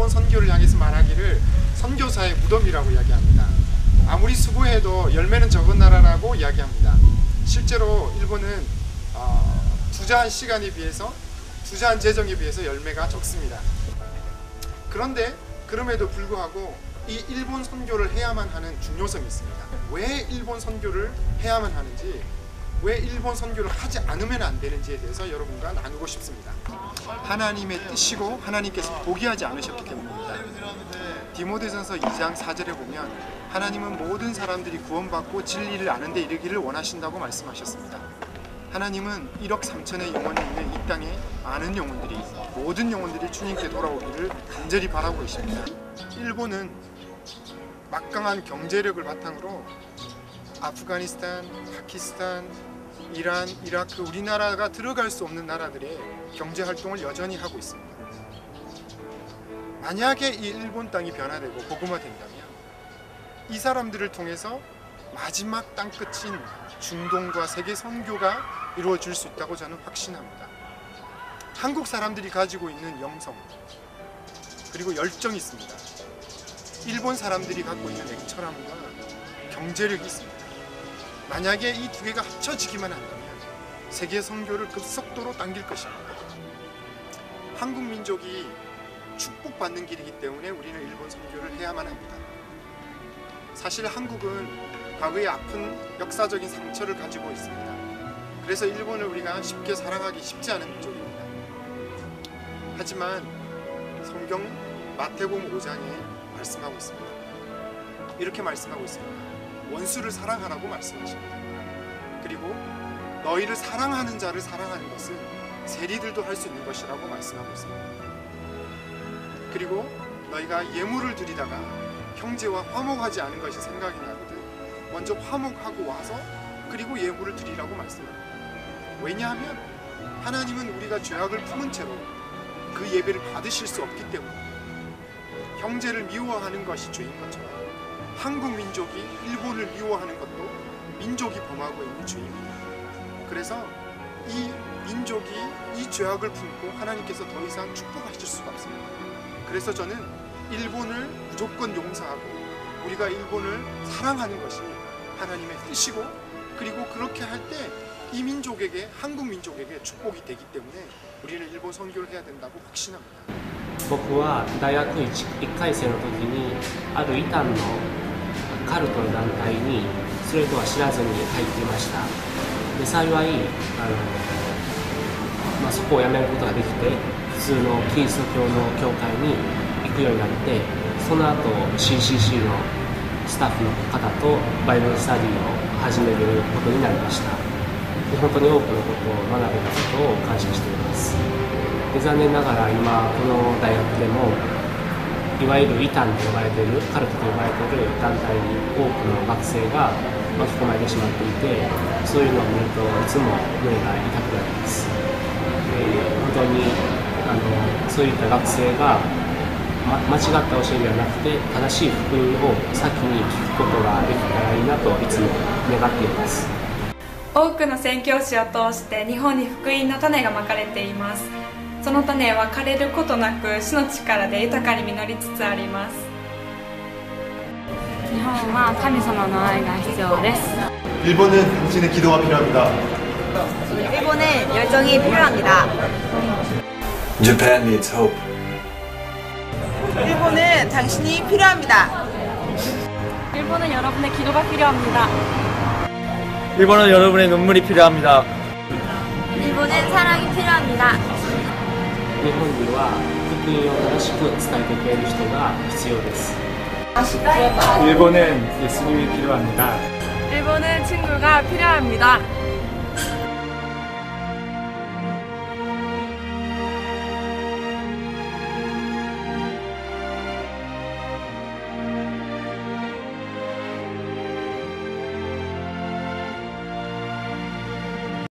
일본 선교를 향해서 말하기를 선교사의 무덤이라고 이야기합니다. 아무리 수고해도 열매는 적은 나라라고 이야기합니다. 실제로 일본은 투자한 시간에 비해서, 투자한 재정에 비해서 열매가 적습니다. 그런데 그럼에도 불구하고 이 일본 선교를 해야만 하는 중요성이 있습니다. 왜 일본 선교를 해야만 하는지, 왜 일본 선교를 하지 않으면 안 되는지에 대해서 여러분과 나누고 싶습니다. 하나님의 뜻이고 하나님께서 포기하지 않으셨기 때문입니다. 디모데전서 2장 4절에 보면 하나님은 모든 사람들이 구원받고 진리를 아는 데 이르기를 원하신다고 말씀하셨습니다. 하나님은 1억 3천의 영혼이 있는 이 땅에 많은 영혼들이, 모든 영혼들이 주님께 돌아오기를 간절히 바라고 계십니다. 일본은 막강한 경제력을 바탕으로 아프가니스탄, 파키스탄, 이란, 이라크, 우리나라가 들어갈 수 없는 나라들의 경제활동을 여전히 하고 있습니다. 만약에 이 일본 땅이 변화되고 복음화된다면 이 사람들을 통해서 마지막 땅끝인 중동과 세계 선교가 이루어질 수 있다고 저는 확신합니다. 한국 사람들이 가지고 있는 영성 그리고 열정이 있습니다. 일본 사람들이 갖고 있는 냉철함과 경제력이 있습니다. 만약에 이 두 개가 합쳐지기만 한다면 세계 선교를 급속도로 당길 것입니다. 한국 민족이 축복받는 길이기 때문에 우리는 일본 선교를 해야만 합니다. 사실 한국은 과거의 아픈 역사적인 상처를 가지고 있습니다. 그래서 일본을 우리가 쉽게 사랑하기 쉽지 않은 민족입니다. 하지만 성경 마태복음 5장에 말씀하고 있습니다. 이렇게 말씀하고 있습니다. 원수를 사랑하라고 말씀하십니다. 그리고 너희를 사랑하는 자를 사랑하는 것은 세리들도 할 수 있는 것이라고 말씀하고 있습니다. 그리고 너희가 예물을 드리다가 형제와 화목하지 않은 것이 생각이 나거든 먼저 화목하고 와서 그리고 예물을 드리라고 말씀합니다. 왜냐하면 하나님은 우리가 죄악을 품은 채로 그 예배를 받으실 수 없기 때문에 형제를 미워하는 것이 죄인 것처럼 한국 민족이 일본을 미워하는 것도 민족이 범하고 있는 죄입니다. 그래서 이 민족이 이 죄악을 품고 하나님께서 더 이상 축복하실 수가 없습니다. 그래서 저는 일본을 무조건 용서하고 우리가 일본을 사랑하는 것이 하나님의 뜻이고, 그리고 그렇게 할 때 이 민족에게, 한국 민족에게 축복이 되기 때문에 우리는 일본 선교를 해야 된다고 확신합니다. 僕は大学 1回生の時にある異端のカルトの団体にそれとは知らずに入っていました。で幸いそこを辞めることができて普通のキリスト教の教会に行くようになって、その後 CCC のスタッフの方とバイブルスタディを始めることになりました。で本当に多くのことを学べたことを感謝しています。で残念ながら今この大学でもいわゆる異端と呼ばれている、カルトと呼ばれている団体に多くの学生が巻き込まれてしまっていて、そういうのを見るといつも胸が痛くなります。本当にそういった学生が間違った教えではなくて正しい福音を先に聞くことができたらいいなといつも願っています。多くの宣教師を通して日本に福音の種がまかれています。その種は枯れることなく主の力で豊かに実りつつあります。日本は神様の愛が必要です。 일본은 당신의 기도가 필요합니다. 일본은 열정이 필요합니다. Japan needs hope. 일본은 당신이 필요합니다. 일본은 여러분의 기도가 필요합니다. 일본은 여러분의 눈물이 필요합니다. 일본은 사랑이 필요합니다. 日本には福音を正しく伝えてくれる人が必要です。 일본은 예수님이 필요합니다. 일본은 친구가 필요합니다.